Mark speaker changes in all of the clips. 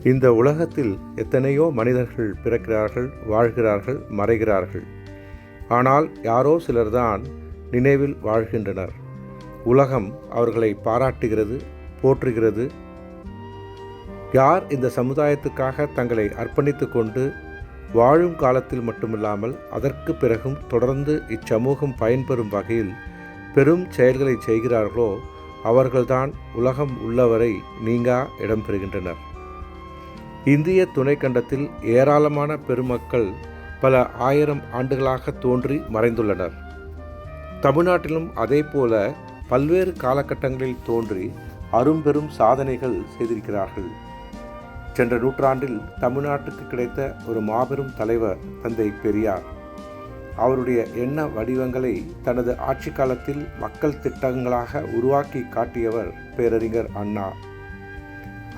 Speaker 1: இந்த உலகத்தில் எத்தனையோ மனிதர்கள் பிறக்கிறார்கள், வாழ்கிறார்கள், மறைகிறார்கள். ஆனால் யாரோ சிலர்தான் நினைவில் வாழ்கின்றனர். உலகம் அவர்களை பாராட்டுகிறது, போற்றுகிறது. யார் இந்த சமுதாயத்துக்காக தங்களை அர்ப்பணித்து கொண்டு வாழும் காலத்தில் மட்டுமில்லாமல் அதற்கு பிறகும் தொடர்ந்து இச்சமூகம் பயன்பெறும் வகையில் பெரும் செயல்களை செய்கிறார்களோ அவர்கள்தான் உலகம் உள்ளவரை நீங்கா இடம் பெறுகின்றனர். இந்திய துணைக்கண்டத்தில் ஏராளமான பெருமக்கள் பல ஆயிரம் ஆண்டுகளாக தோன்றி மறைந்துள்ளனர். தமிழ்நாட்டிலும் அதே போல பல்வேறு காலகட்டங்களில் தோன்றி அரும்பெரும் சாதனைகள் செய்திருக்கிறார்கள். சென்ற நூற்றாண்டில் தமிழ்நாட்டுக்கு கிடைத்த ஒரு மாபெரும் தலைவர் தந்தை பெரியார். அவருடைய எண்ண வடிவங்களை தனது ஆட்சி காலத்தில் மக்கள் திட்டங்களாக உருவாக்கி காட்டியவர் பேரறிஞர் அண்ணா.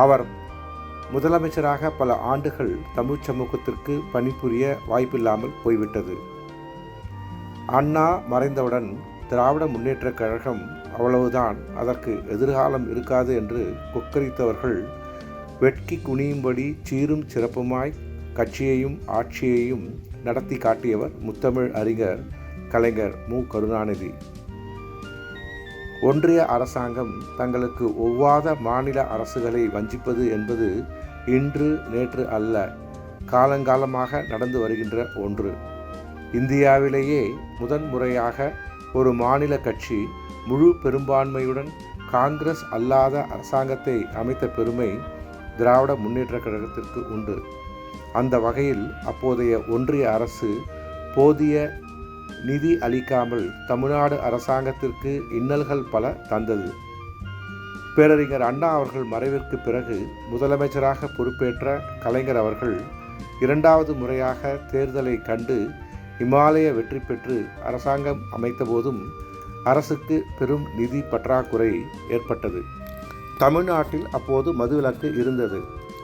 Speaker 1: அவர் முதலமைச்சராக பல ஆண்டுகள் தமிழ் சமூகத்திற்கு பணிபுரிய வாய்ப்பில்லாமல் போய்விட்டது. அண்ணா மறைந்தவுடன் திராவிட முன்னேற்றக் கழகம் அவ்வளவுதான், அதற்கு எதிர்காலம் இருக்காது என்று கொக்கரித்தவர்கள் வெட்கி குனியும்படி சீரும் சிறப்புமாய் கட்சியையும் ஆட்சியையும் நடத்தி காட்டியவர் முத்தமிழ் அறிஞர் கலைஞர் மு. கருணாநிதி. ஒன்றிய அரசாங்கம் தங்களுக்கு ஒவ்வாத மாநில அரசுகளை வஞ்சிப்பது என்பது இன்று நேற்று அல்ல, காலங்காலமாக நடந்து வருகின்ற ஒன்று. இந்தியாவிலேயே முதன்முறையாக ஒரு மாநில கட்சி முழு பெரும்பான்மையுடன் காங்கிரஸ் அல்லாத அரசாங்கத்தை அமைத்த பெருமை திராவிட முன்னேற்றக் கழகத்திற்கு உண்டு. அந்த வகையில் அப்போதைய ஒன்றிய அரசு போதிய நிதி அளிக்காமல் தமிழ்நாடு அரசாங்கத்திற்கு இன்னல்கள் பல தந்தது. பேரறிஞர் அண்ணா அவர்கள் மறைவிற்கு பிறகு முதலமைச்சராக பொறுப்பேற்ற கலைஞர் அவர்கள் இரண்டாவது முறையாக தேர்தலை கண்டு இமாலய வெற்றி பெற்று அரசாங்கம் அமைத்த போதும் அரசுக்கு பெரும் நிதி பற்றாக்குறை ஏற்பட்டது. தமிழ்நாட்டில் அப்போது மதுவிலக்கு இருந்தது.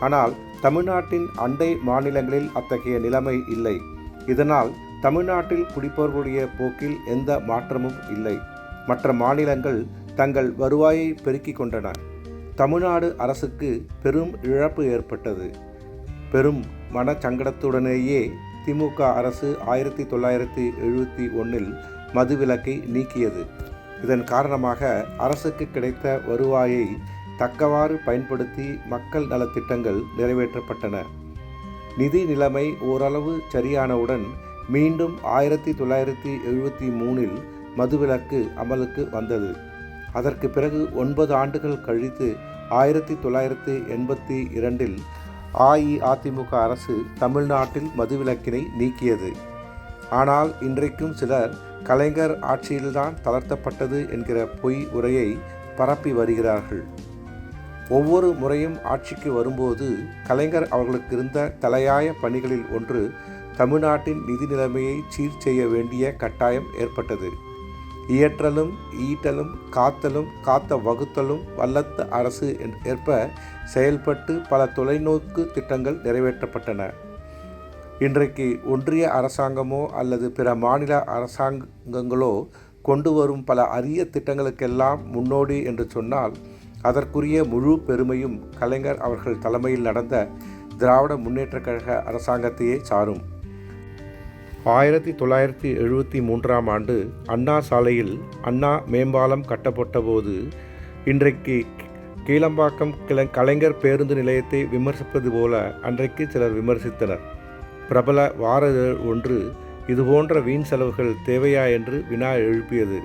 Speaker 1: ஆனால் தமிழ்நாட்டின் அண்டை மாநிலங்களில் அத்தகைய நிலைமை இல்லை. இதனால் தமிழ்நாட்டில் குடிப்பவர்களுடைய போக்கில் எந்த மாற்றமும் இல்லை. மற்ற மாநிலங்கள் தங்கள் வருவாயை பெருக்கிக் கொண்டன. தமிழ்நாடு அரசுக்கு பெரும் இழப்பு ஏற்பட்டது. பெரும் மனச்சங்கடத்துடனேயே திமுக அரசு 1971 மதுவிலக்கை நீக்கியது. இதன் காரணமாக அரசுக்கு கிடைத்த வருவாயை தக்கவாறு பயன்படுத்தி மக்கள் நலத்திட்டங்கள் நிறைவேற்றப்பட்டன. நிதி நிலைமை ஓரளவு சரியானவுடன் மீண்டும் 1973 மதுவிலக்கு அமலுக்கு வந்தது. அதற்கு பிறகு 9 ஆண்டுகள் கழித்து 1982 அஇஅதிமுக அரசு தமிழ்நாட்டில் மதுவிலக்கினை நீக்கியது. ஆனால் இன்றைக்கும் சிலர் கலைஞர் ஆட்சியில்தான் தளர்த்தப்பட்டது என்கிற பொய் உரையை பரப்பி வருகிறார்கள். ஒவ்வொரு முறையும் ஆட்சிக்கு வரும்போது கலைஞர் அவர்களுக்கு இருந்த தலையாய பணிகளில் ஒன்று தமிழ்நாட்டின் நிதி நிலைமையை சீர் செய்ய வேண்டிய கட்டாயம் ஏற்பட்டது. இயற்றலும் ஈட்டலும் காத்தலும் காத்த வகுத்தலும் வல்லத்த அரசு ஏற்ப செயல்பட்டு பல தொலைநோக்கு திட்டங்கள் நிறைவேற்றப்பட்டன. இன்றைக்கு ஒன்றிய அரசாங்கமோ அல்லது பிற மாநில அரசாங்கங்களோ கொண்டு வரும் பல அரிய திட்டங்களுக்கெல்லாம் முன்னோடி என்று சொன்னால் அதற்குரிய முழு பெருமையும் கலைஞர் அவர்கள் தலைமையில் நடந்த திராவிட முன்னேற்றக் கழக அரசாங்கத்தையே சாரும். 1973 அண்ணா சாலையில் அண்ணா மேம்பாலம் கட்டப்பட்ட போது இன்றைக்கு கீழம்பாக்கம் கலைஞர் பேருந்து நிலையத்தை விமர்சிப்பது போல அன்றைக்கு சிலர் விமர்சித்தனர். பிரபல வார இதழ் ஒன்று இதுபோன்ற வீண் செலவுகள் தேவையா என்று வினா எழுப்பியது.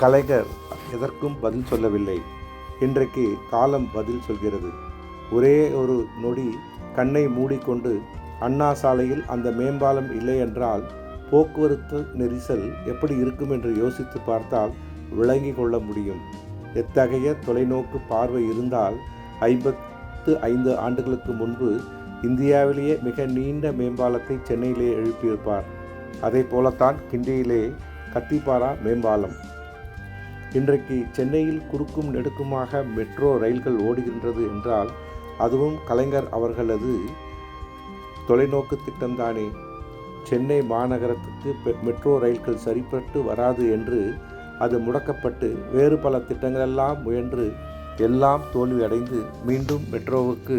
Speaker 1: கலைஞர் எதற்கும் பதில் சொல்லவில்லை. இன்றைக்கு காலம் பதில் சொல்கிறது. ஒரே ஒரு நொடி கண்ணை மூடிக்கொண்டு அண்ணா சாலையில் அந்த மேம்பாலம் இல்லை என்றால் போக்குவரத்து நெரிசல் எப்படி இருக்கும் என்று யோசித்து பார்த்தால் விளங்கி கொள்ள முடியும். எத்தகைய தொலைநோக்கு பார்வை இருந்தால் 55 ஆண்டுகளுக்கு முன்பு இந்தியாவிலேயே மிக நீண்ட மேம்பாலத்தை சென்னையிலே எழுப்பியிருப்பார். அதை போலத்தான் கிண்டியிலே கத்திப்பாரா மேம்பாலம். இன்றைக்கு சென்னையில் குறுக்கும் நெடுக்குமாக மெட்ரோ ரயில்கள் ஓடுகின்றது என்றால் அதுவும் கலைஞர் அவர்களது தொலைநோக்கு திட்டம்தானே. சென்னை மாநகரத்துக்கு மெட்ரோ ரயில்கள் சரிப்பட்டு வராது என்று அது முடக்கப்பட்டு வேறு பல திட்டங்களெல்லாம் முயன்று எல்லாம் தோல்வியடைந்து மீண்டும் மெட்ரோவுக்கு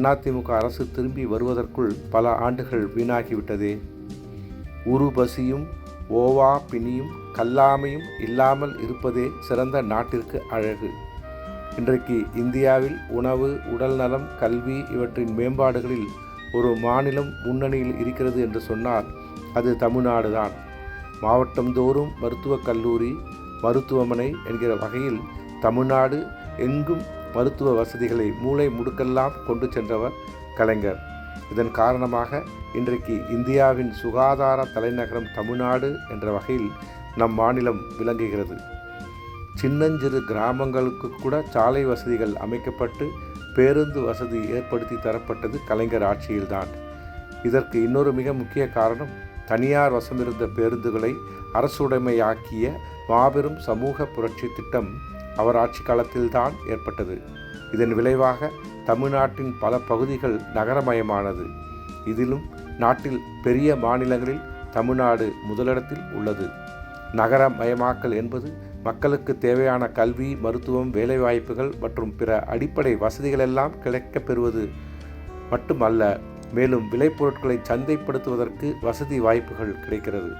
Speaker 1: அதிமுக அரசு திரும்பி வருவதற்குள் பல ஆண்டுகள் வீணாகிவிட்டதே. உரு பசியும் ஓவா பிணியும் கல்லாமையும் இல்லாமல் இருப்பதே சிறந்த நாட்டிற்கு அழகு. இன்றைக்கு இந்தியாவில் உணவு, உடல்நலம், கல்வி இவற்றின் மேம்பாடுகளில் ஒரு மாநிலம் முன்னணியில் இருக்கிறது என்று சொன்னால் அது தமிழ்நாடு தான். மாவட்டந்தோறும் மருத்துவக் கல்லூரி, மருத்துவமனை என்கிற வகையில் தமிழ்நாடு எங்கும் மருத்துவ வசதிகளை மூலை முடுக்கெல்லாம் கொண்டு சென்றவர் கலைஞர். இதன் காரணமாக இன்றைக்கு இந்தியாவின் சுகாதார தலைநகரம் தமிழ்நாடு என்ற வகையில் நம் மாநிலம் விளங்குகிறது. சின்னஞ்சிறு கிராமங்களுக்கு கூட சாலை வசதிகள் அமைக்கப்பட்டு பேருந்து வசதி ஏற்படுத்தி தரப்பட்டது கலைஞர் ஆட்சியில்தான். இதற்கு இன்னொரு மிக முக்கிய காரணம், தனியார் வசமிருந்த பேருந்துகளை அரசுடைமையாக்கிய மாபெரும் சமூக புரட்சி திட்டம் அவர் ஆட்சி காலத்தில்தான் ஏற்பட்டது. இதன் விளைவாக தமிழ்நாட்டின் பல பகுதிகள் நகரமயமானது. இதிலும் நாட்டில் பெரிய மாநிலங்களில் தமிழ்நாடு முதலிடத்தில் உள்ளது. நகரமயமாக்கல் என்பது மக்களுக்கு தேவையான கல்வி, மருத்துவம், வேலைவாய்ப்புகள் மற்றும் பிற அடிப்படை வசதிகளெல்லாம் கிடைக்கப் பெறுவது மட்டுமல்ல, மேலும் விளைபொருட்களை சந்தைப்படுத்துவதற்கு வசதி வாய்ப்புகள் கிடைக்கிறது.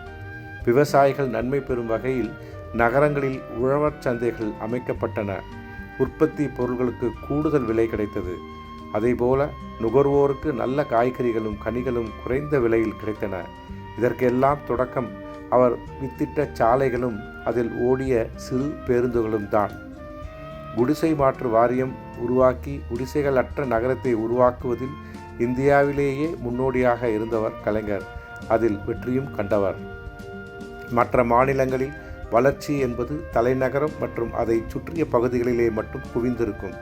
Speaker 1: விவசாயிகள் நன்மை பெறும் வகையில் நகரங்களில் உழவர் சந்தைகள் அமைக்கப்பட்டன. உற்பத்தி பொருட்களுக்கு கூடுதல் விலை கிடைத்தது. அதேபோல நுகர்வோருக்கு நல்ல காய்கறிகளும் கனிகளும் குறைந்த விலையில் கிடைத்தன. இதற்கெல்லாம் தொடக்கம் அவர் வித்திட்ட சாலைகளும் அதில் ஓடிய சிறு பேருந்துகளும் தான். குடிசை மாற்று வாரியம் உருவாக்கி குடிசைகள் அற்ற நகரத்தை உருவாக்குவதில் இந்தியாவிலேயே முன்னோடியாக இருந்தவர் கலைஞர். அதில் வெற்றியும் கண்டவர். மற்ற மாநிலங்களில் வளர்ச்சி என்பது தலைநகரம் மற்றும் அதை சுற்றிய பகுதிகளிலே மட்டும் குவிந்திருக்கும்.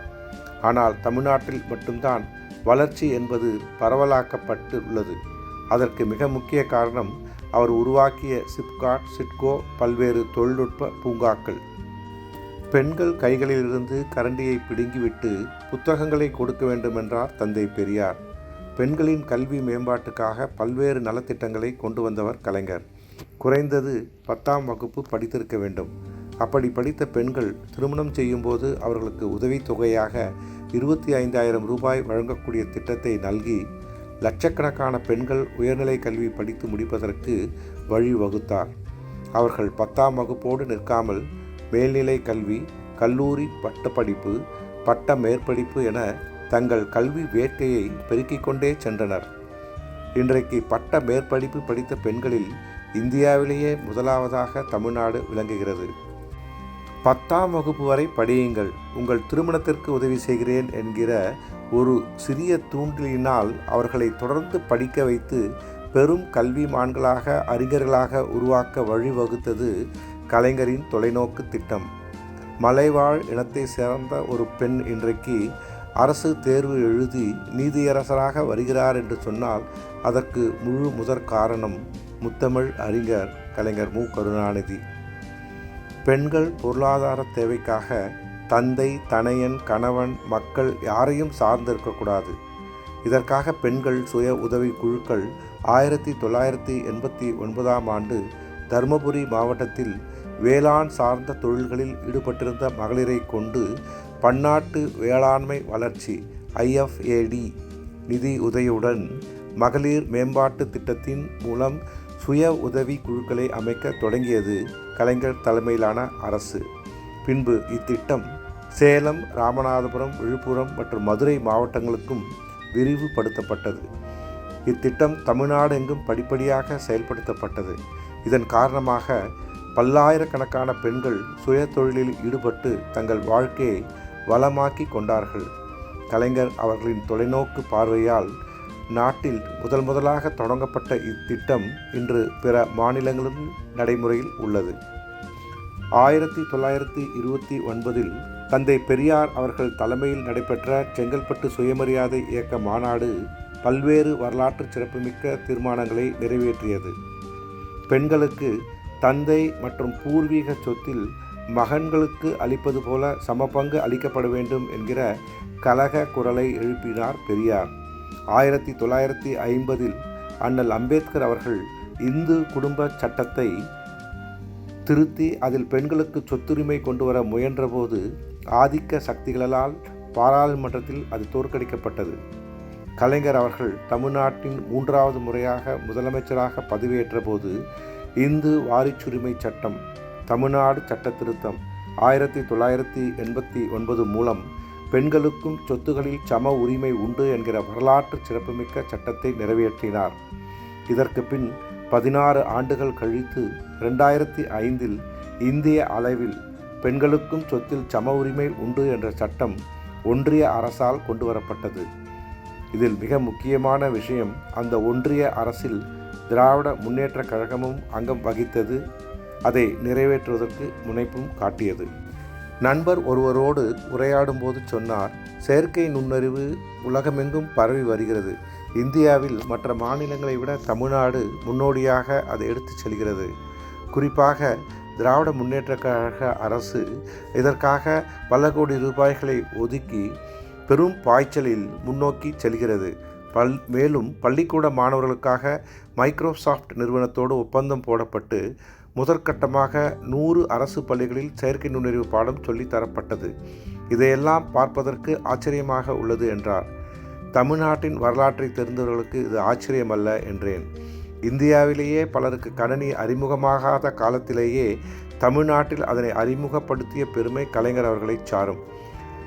Speaker 1: ஆனால் தமிழ்நாட்டில் மட்டும்தான் வளர்ச்சி என்பது பரவலாக்கப்பட்டு உள்ளது. அதற்கு மிக முக்கிய காரணம் அவர் உருவாக்கிய சிப்காட், சிட்கோ, பல்வேறு தொழில்நுட்ப பூங்காக்கள். பெண்கள் கைகளிலிருந்து கரண்டியை பிடுங்கிவிட்டு புத்தகங்களை கொடுக்க வேண்டுமென்றார் தந்தை பெரியார். பெண்களின் கல்வி மேம்பாட்டுக்காக பல்வேறு நலத்திட்டங்களை கொண்டு வந்தவர் கலைஞர். குறைந்தது 10ஆம் வகுப்பு படித்திருக்க வேண்டும். அப்படி படித்த பெண்கள் திருமணம் செய்யும்போது அவர்களுக்கு உதவித்தொகையாக 25,000 ரூபாய் வழங்கக்கூடிய திட்டத்தை நல்கி லட்சக்கணக்கான பெண்கள் உயர்நிலை கல்வி படித்து முடிப்பதற்கு வழிவகுத்தார். அவர்கள் 10ஆம் வகுப்போடு நிற்காமல் மேல்நிலை கல்வி, கல்லூரி பட்டப்படிப்பு, பட்ட மேற்படிப்பு என தங்கள் கல்வி வேட்கையை பெருக்கிக் கொண்டே சென்றனர். இன்றைக்கு பட்ட மேற்படிப்பு படித்த பெண்களில் இந்தியாவிலேயே முதலாவதாக தமிழ்நாடு விளங்குகிறது. 10ஆம் வகுப்பு வரை படியுங்கள், உங்கள் திருமணத்திற்கு உதவி செய்கிறேன் என்கிற ஒரு சிறிய தூண்டலினால் அவர்களை தொடர்ந்து படிக்க வைத்து பெரும் கல்விமான்களாக, அறிஞர்களாக உருவாக்க வழிவகுத்தது கலைஞரின் தொலைநோக்கு திட்டம். மலைவாழ் இனத்தை சேர்ந்த ஒரு பெண் இன்றைக்கு அரசு தேர்வு எழுதி நீதியரசராக வருகிறார் என்று சொன்னால் அதற்கு முழு முதற் காரணம் முத்தமிழ் அறிஞர் கலைஞர் மு. கருணாநிதி. பெண்கள் பொருளாதார தேவைக்காக தந்தை, தனையன், கணவன், மக்கள் யாரையும் சார்ந்திருக்கக்கூடாது. இதற்காக பெண்கள் சுய உதவி குழுக்கள் 1989ஆம் ஆண்டு தருமபுரி மாவட்டத்தில் வேளாண் சார்ந்த தொழில்களில் ஈடுபட்டிருந்த மகளிரை கொண்டு பன்னாட்டு வேளாண்மை வளர்ச்சி IFAD நிதி உதவியுடன் மகளிர் மேம்பாட்டு திட்டத்தின் மூலம் சுய உதவி குழுக்களை அமைக்க தொடங்கியது கலைஞர் தலைமையிலான அரசு. பின்பு இத்திட்டம் சேலம், ராமநாதபுரம், விழுப்புரம் மற்றும் மதுரை மாவட்டங்களுக்கும் விரிவுபடுத்தப்பட்டது. இத்திட்டம் தமிழ்நாடு எங்கும் படிப்படியாக செயல்படுத்தப்பட்டது. இதன் காரணமாக பல்லாயிரக்கணக்கான பெண்கள் சுய தொழிலில் ஈடுபட்டு தங்கள் வாழ்க்கையை வளமாக்கி கொண்டார்கள். கலைஞர் அவர்களின் தொலைநோக்கு பார்வையால் நாட்டில் முதலாக தொடங்கப்பட்ட இத்திட்டம் இன்று பிற மாநிலங்களிலும் நடைமுறையில் உள்ளது. 1929இல் தந்தை பெரியார் அவர்கள் தலைமையில் நடைபெற்ற செங்கல்பட்டு சுயமரியாதை இயக்க மாநாடு பல்வேறு வரலாற்று சிறப்புமிக்க தீர்மானங்களை நிறைவேற்றியது. பெண்களுக்கு தந்தை மற்றும் பூர்வீக சொத்தில் மகன்களுக்கு அளிப்பது போல சமபங்கு அளிக்கப்பட வேண்டும் என்கிற கலக குரலை எழுப்பினார் பெரியார். 1950இல் அண்ணல் அம்பேத்கர் அவர்கள் இந்து குடும்ப சட்டத்தை திருத்தி அதில் பெண்களுக்கு சொத்துரிமை கொண்டு வர முயன்றபோது ஆதிக்க சக்திகளால் பாராளுமன்றத்தில் அது தோற்கடிக்கப்பட்டது. கலைஞர் அவர்கள் தமிழ்நாட்டின் 3வது முறையாக முதலமைச்சராக பதவியேற்ற போது இந்து வாரிசுரிமை சட்டம், தமிழ்நாடு சட்ட திருத்தம் 1989 மூலம் பெண்களுக்கும் சொத்துகளில் சம உரிமை உண்டு என்கிற வரலாற்று சிறப்புமிக்க சட்டத்தை நிறைவேற்றினார். இதற்கு பின் 16 ஆண்டுகள் கழித்து 2005 இந்திய அளவில் பெண்களுக்கும் சொத்தில் சம உரிமை உண்டு என்ற சட்டம் ஒன்றிய அரசால் கொண்டு வரப்பட்டது. இதில் மிக முக்கியமான விஷயம், அந்த ஒன்றிய அரசில் திராவிட முன்னேற்றக் கழகமும் அங்கம் வகித்தது, அதை நிறைவேற்றுவதற்கு முனைப்பும் காட்டியது. நண்பர் ஒருவரோடு உரையாடும் போது சொன்னார், செயற்கை நுண்ணறிவு உலகமெங்கும் பரவி வருகிறது. இந்தியாவில் மற்ற மாநிலங்களை விட தமிழ்நாடு முன்னோடியாக அதை எடுத்துச் செல்கிறது. குறிப்பாக திராவிட முன்னேற்றக் கழக அரசு இதற்காக பல கோடி ரூபாய்களை ஒதுக்கி பெரும் பாய்ச்சலில் முன்னோக்கி செல்கிறது. மேலும் பள்ளிக்கூட மாணவர்களுக்காக மைக்ரோசாஃப்ட் நிறுவனத்தோடு ஒப்பந்தம் போடப்பட்டு முதற்கட்டமாக 100 அரசு பள்ளிகளில் செயற்கை நுண்ணறிவு பாடம் சொல்லித்தரப்பட்டது. இதையெல்லாம் பார்ப்பதற்கு ஆச்சரியமாக உள்ளது என்றார். தமிழ்நாட்டின் வரலாற்றை தெரிந்தவர்களுக்கு இது ஆச்சரியமல்ல என்றேன். இந்தியாவிலேயே பலருக்கு கணனி அறிமுகமாகாத காலத்திலேயே தமிழ்நாட்டில் அதனை அறிமுகப்படுத்திய பெருமை கலைஞர் அவர்களை சாரும்.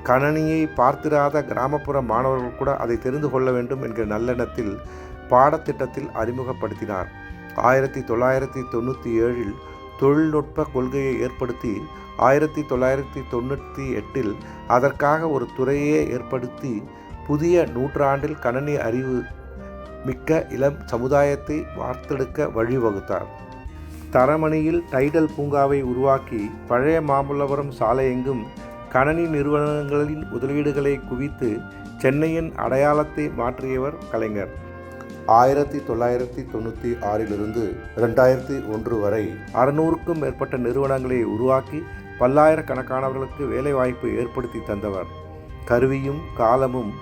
Speaker 1: கணனியை பார்த்திராத கிராமப்புற மாணவர்கள் கூட அதை தெரிந்து கொள்ள வேண்டும் என்கிற நல்லெண்ணத்தில் பாடத்திட்டத்தில் அறிமுகப்படுத்தினார். 1997 தொழில்நுட்ப கொள்கையை ஏற்படுத்தி 1998 அதற்காக ஒரு துறையே ஏற்படுத்தி புதிய நூற்றாண்டில் கணனி அறிவு மிக்க இளம் சமுதாயத்தை வார்த்தெடுக்க வழிவகுத்தார். தரமணியில் டைடல் பூங்காவை உருவாக்கி பழைய மாமல்லபுரம் சாலை எங்கும் கணனி நிறுவனங்களின் முதலீடுகளை குவித்து சென்னையின் அடையாளத்தை மாற்றியவர் கலைஞர். 1996 2001 வரை 600க்கும் மேற்பட்ட நிறுவனங்களை உருவாக்கி பல்லாயிரக்கணக்கானவர்களுக்கு வேலைவாய்ப்பு ஏற்படுத்தி தந்தவர். கருவியும் காலமும்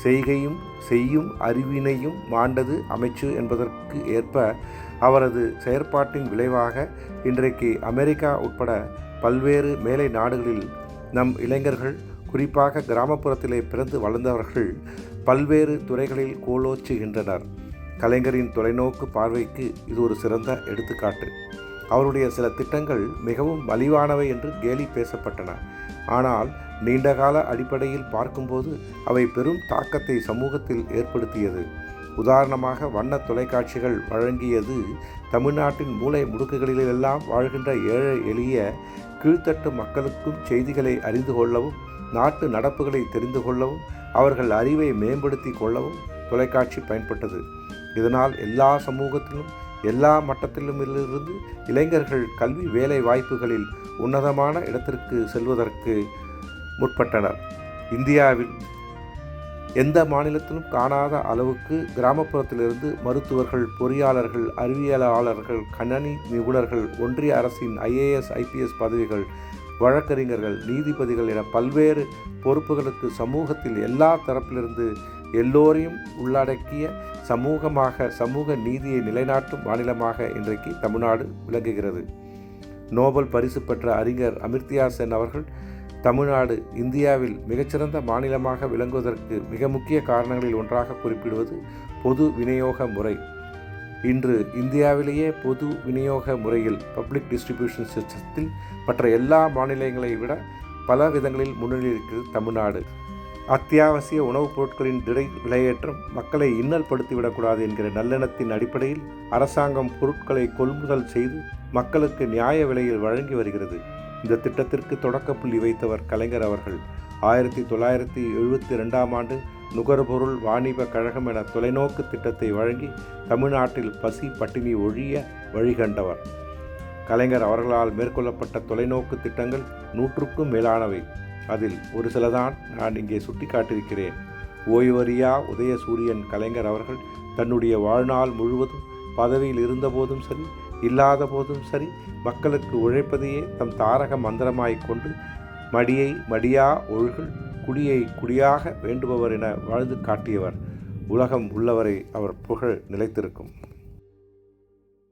Speaker 1: செய்கையும் செய்யும் அறிவினையும் மாண்டது அமைச்சு என்பதற்கு ஏற்ப அவரது செயற்பாட்டின் விளைவாக இன்றைக்கு அமெரிக்கா உட்பட பல்வேறு மேலை நாடுகளில் நம் இளைஞர்கள், குறிப்பாக கிராமப்புறத்திலே பிறந்து வளர்ந்தவர்கள் பல்வேறு துறைகளில் கோலோச்சுகின்றனர். கலைஞரின் தொலைநோக்கு பார்வைக்கு இது ஒரு சிறந்த எடுத்துக்காட்டு. அவருடைய சில திட்டங்கள் மிகவும் மலிவானவை என்று கேலி பேசப்பட்டன. ஆனால் நீண்டகால அடிப்படையில் பார்க்கும்போது அவை பெரும் தாக்கத்தை சமூகத்தில் ஏற்படுத்தியது. உதாரணமாக வண்ண தொலைக்காட்சிகள் வழங்கியது தமிழ்நாட்டின் மூலை முடுக்குகளிலெல்லாம் வாழ்கின்ற ஏழை எளிய கீழ்த்தட்டு மக்களுக்கும் செய்திகளை அறிந்து கொள்ளவும், நாட்டு நடப்புகளை தெரிந்து கொள்ளவும், அவர்கள் அறிவை மேம்படுத்தி கொள்ளவும் தொலைக்காட்சி பயன்பட்டது. இதனால் எல்லா சமூகத்திலும் எல்லா மட்டத்திலுமிருந்து இளைஞர்கள் கல்வி வேலை வாய்ப்புகளில் உன்னதமான இடத்திற்கு செல்வதற்கு முற்பட்டனர். இந்தியாவில் எந்த மாநிலத்திலும் காணாத அளவுக்கு கிராமப்புறத்திலிருந்து மருத்துவர்கள், பொறியாளர்கள், அறிவியலாளர்கள், கணனி நிபுணர்கள், ஒன்றிய அரசின் IAS IPS பதவிகள், வழக்கறிஞர்கள், நீதிபதிகள் என பல்வேறு பொறுப்புகளுக்கு சமூகத்தில் எல்லா தரப்பிலிருந்து எல்லோரையும் உள்ளடக்கிய சமூக நீதியை நிலைநாட்டும் மாநிலமாக இன்றைக்கு தமிழ்நாடு விளங்குகிறது. நோபல் பரிசு பெற்ற அறிஞர் அமிர்தா சென் அவர்கள் தமிழ்நாடு இந்தியாவில் மிகச்சிறந்த மாநிலமாக விளங்குவதற்கு மிக முக்கிய காரணங்களில் ஒன்றாக குறிப்பிடுவது பொது விநியோக முறை. இன்று இந்தியாவிலேயே பொது விநியோக முறையில் பப்ளிக் டிஸ்ட்ரிபியூஷன் சிஸ்டத்தில் மற்ற எல்லா மாநிலங்களை விட பல விதங்களில் முன்னணியில் இருக்கிறது தமிழ்நாடு. அத்தியாவசிய உணவுப் பொருட்களின் விலையேற்றம் மக்களை இன்னல் படுத்திவிடக்கூடாது என்கிற நல்லெண்ணத்தின் அடிப்படையில் அரசாங்கம் பொருட்களை கொள்முதல் செய்து மக்களுக்கு நியாய விலையில் வழங்கி வருகிறது. இந்த திட்டத்திற்கு தொடக்கப்புள்ளி வைத்தவர் கலைஞர் அவர்கள். 1972 நுகர்பொருள் வாணிப கழகம் என தொலைநோக்கு திட்டத்தை வழங்கி தமிழ்நாட்டில் பசி பட்டினி ஒழிய வழிகண்டவர். கலைஞர் அவர்களால் மேற்கொள்ளப்பட்ட தொலைநோக்கு திட்டங்கள் 100க்கும் மேலானவை. அதில் ஒரு சிலதான் நான் இங்கே சுட்டிக்காட்டியிருக்கிறேன். ஓய்வறியா உதயசூரியன் கலைஞர் அவர்கள் தன்னுடைய வாழ்நாள் முழுவதும் பதவியில் இருந்தபோதும் சரி, இல்லாத போதும் சரி, மக்களுக்கு உழைப்பதையே தம் தாரக மந்திரமாய்க் கொண்டு மடியை மடியா ஒழுகல், குடியை குடியாக வேண்டுபவர் என வாழ்ந்து காட்டியவர். உலகம் உள்ளவரை அவர் புகழ் நிலைத்திருக்கும்.